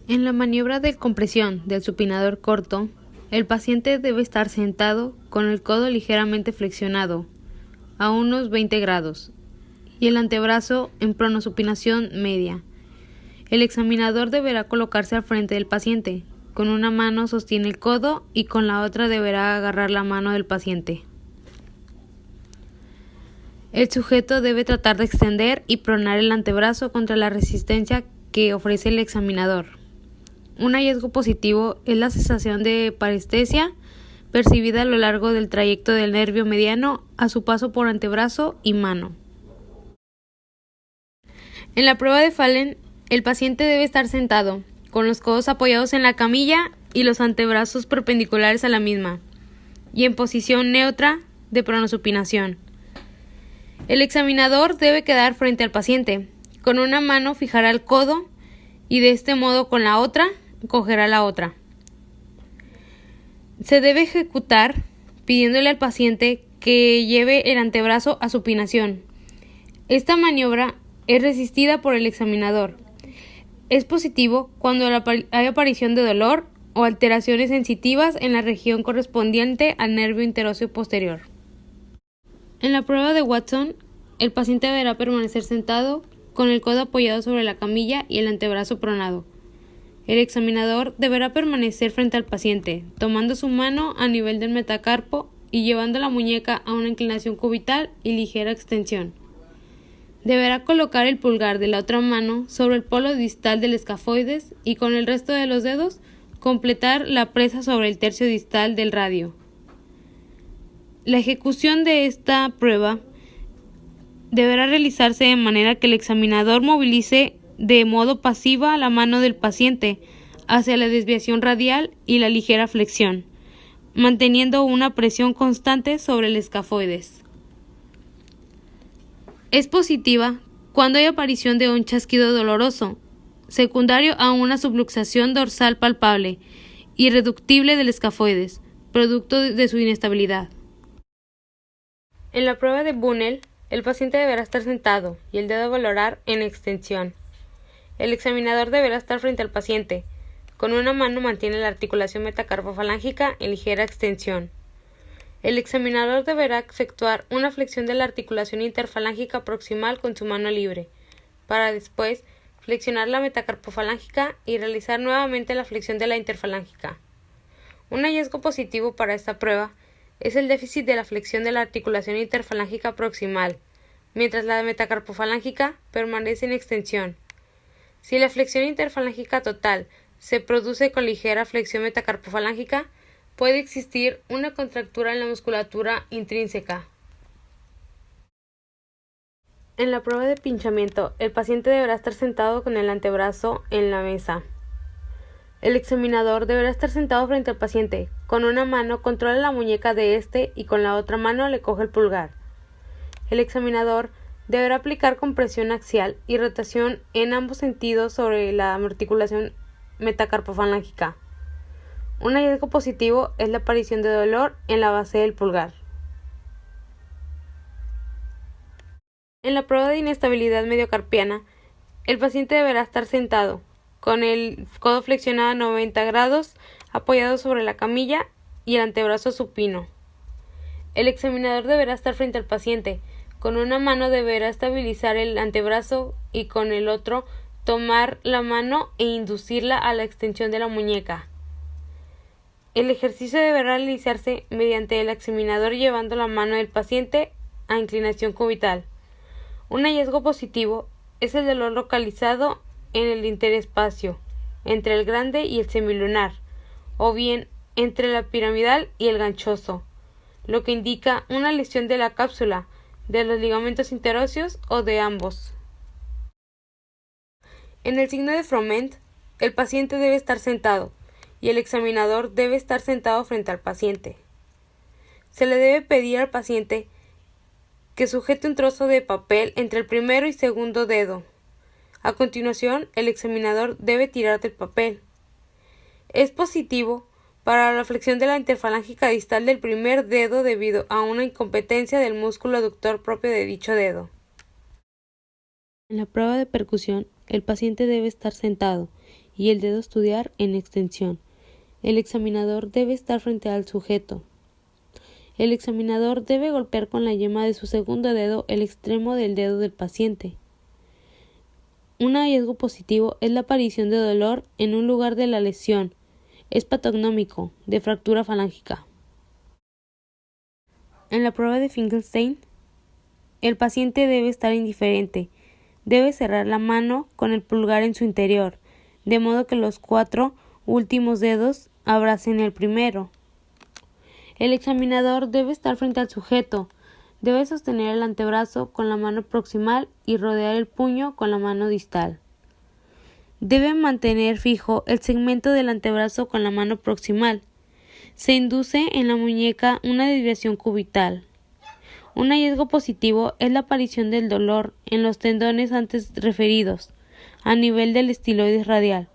En la maniobra de compresión del supinador corto, el paciente debe estar sentado con el codo ligeramente flexionado, a unos 20 grados, y el antebrazo en pronosupinación media. El examinador deberá colocarse al frente del paciente. Con una mano sostiene el codo y con la otra deberá agarrar la mano del paciente. El sujeto debe tratar de extender y pronar el antebrazo contra la resistencia que ofrece el examinador. Un hallazgo positivo es la sensación de parestesia percibida a lo largo del trayecto del nervio mediano a su paso por antebrazo y mano. En la prueba de Fallen, el paciente debe estar sentado, con los codos apoyados en la camilla y los antebrazos perpendiculares a la misma, y en posición neutra de pronosupinación. El examinador debe quedar frente al paciente. Con una mano fijará el codo y de este modo con la otra cogerá la otra. Se debe ejecutar pidiéndole al paciente que lleve el antebrazo a supinación. Esta maniobra es resistida por el examinador. Es positivo cuando hay aparición de dolor o alteraciones sensitivas en la región correspondiente al nervio interóseo posterior. En la prueba de Watson, el paciente deberá permanecer sentado con el codo apoyado sobre la camilla y el antebrazo pronado. El examinador deberá permanecer frente al paciente, tomando su mano a nivel del metacarpo y llevando la muñeca a una inclinación cubital y ligera extensión. Deberá colocar el pulgar de la otra mano sobre el polo distal del escafoides y con el resto de los dedos completar la presa sobre el tercio distal del radio. La ejecución de esta prueba deberá realizarse de manera que el examinador movilice de modo pasiva la mano del paciente hacia la desviación radial y la ligera flexión, manteniendo una presión constante sobre el escafoides. Es positiva cuando hay aparición de un chasquido doloroso, secundario a una subluxación dorsal palpable y reductible del escafoides, producto de su inestabilidad. En la prueba de Bunnell, el paciente deberá estar sentado y el dedo valorar en extensión. El examinador deberá estar frente al paciente. Con una mano mantiene la articulación metacarpofalángica en ligera extensión. El examinador deberá efectuar una flexión de la articulación interfalángica proximal con su mano libre, para después flexionar la metacarpofalángica y realizar nuevamente la flexión de la interfalángica. Un hallazgo positivo para esta prueba es el déficit de la flexión de la articulación interfalángica proximal, mientras la metacarpofalángica permanece en extensión. Si la flexión interfalángica total se produce con ligera flexión metacarpofalángica, puede existir una contractura en la musculatura intrínseca. En la prueba de pinchamiento, el paciente deberá estar sentado con el antebrazo en la mesa. El examinador deberá estar sentado frente al paciente. Con una mano controla la muñeca de este y con la otra mano le coge el pulgar. El examinador deberá aplicar compresión axial y rotación en ambos sentidos sobre la articulación metacarpofalángica. Un hallazgo positivo es la aparición de dolor en la base del pulgar. En la prueba de inestabilidad mediocarpiana, el paciente deberá estar sentado, con el codo flexionado a 90 grados, apoyado sobre la camilla y el antebrazo supino. El examinador deberá estar frente al paciente. Con una mano deberá estabilizar el antebrazo y con el otro tomar la mano e inducirla a la extensión de la muñeca. El ejercicio deberá realizarse mediante el examinador llevando la mano del paciente a inclinación cubital. Un hallazgo positivo es el dolor localizado en el interespacio, entre el grande y el semilunar, o bien entre la piramidal y el ganchoso, lo que indica una lesión de la cápsula, de los ligamentos interóseos o de ambos. En el signo de Froment, el paciente debe estar sentado y el examinador debe estar sentado frente al paciente. Se le debe pedir al paciente que sujete un trozo de papel entre el primero y segundo dedo. A continuación, el examinador debe tirar del papel. Es positivo para la flexión de la interfalángica distal del primer dedo debido a una incompetencia del músculo aductor propio de dicho dedo. En la prueba de percusión, el paciente debe estar sentado y el dedo estudiar en extensión. El examinador debe estar frente al sujeto. El examinador debe golpear con la yema de su segundo dedo el extremo del dedo del paciente. Un hallazgo positivo es la aparición de dolor en un lugar de la lesión. Es patognómico, de fractura falángica. En la prueba de Finkelstein, el paciente debe estar indiferente. Debe cerrar la mano con el pulgar en su interior, de modo que los 4 últimos dedos abracen el primero. El examinador debe estar frente al sujeto. Debe sostener el antebrazo con la mano proximal y rodear el puño con la mano distal. Debe mantener fijo el segmento del antebrazo con la mano proximal. Se induce en la muñeca una desviación cubital. Un hallazgo positivo es la aparición del dolor en los tendones antes referidos, a nivel del estiloides radial.